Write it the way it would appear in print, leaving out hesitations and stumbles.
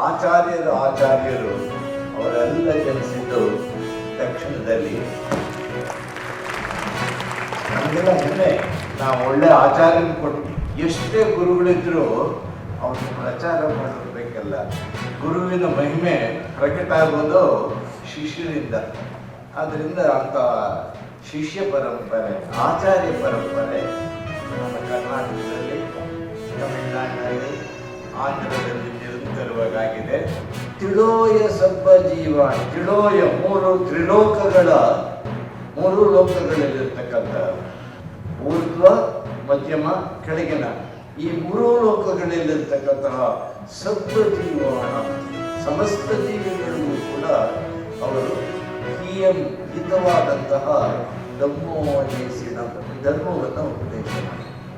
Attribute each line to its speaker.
Speaker 1: ಆಚಾರ್ಯರು ಅವರೆಲ್ಲ ಜನಿಸಿದ್ದು ದಕ್ಷಿಣದಲ್ಲಿ. ನಮಗೆಲ್ಲ ಹೆಮ್ಮೆ, ನಾವು ಒಳ್ಳೆ ಆಚಾರ್ಯನ ಕೊಟ್ಟು ಎಷ್ಟೇ ಗುರುಗಳಿದ್ರು ಅವನು ಪ್ರಚಾರ ಮಾಡಿರ್ಬೇಕಲ್ಲ. ಗುರುವಿನ ಮಹಿಮೆ ಪ್ರಕಟ ಆಗೋದು ಶಿಷ್ಯರಿಂದ. ಆದ್ದರಿಂದ ಅಂತ ಶಿಷ್ಯ ಪರಂಪರೆ, ಆಚಾರ್ಯ ಪರಂಪರೆ ನಮ್ಮ ಕರ್ನಾಟಕದಲ್ಲಿ, ತಮಿಳುನಾಡಿನಲ್ಲಿ, ಆಂಧ್ರದಲ್ಲಿ ನಿರಂತರವಾಗಿದೆ. ತಿಳೋಯ ಸಬ್ಬ ಜೀವ, ತಿಳೋಯ ಮೂರು ಲೋಕಗಳಲ್ಲಿರ್ತಕ್ಕಂಥ ಊರ್ಧ್ವ, ಮಧ್ಯಮ, ಕೆಳಗಿನ ಈ ಮೂರು ಲೋಕಗಳಲ್ಲಿರ್ತಕ್ಕಂತಹ ಸಬ್ಬ ಜೀವಾಣ ಸಮಸ್ತ ಜೀವಿಗಳಿಗೂ ಕೂಡ ಅವರು ಹಿತವಾದಂತಹ ಧರ್ಮವನ್ನು ಉಪದೇಶ ಮಾಡಿ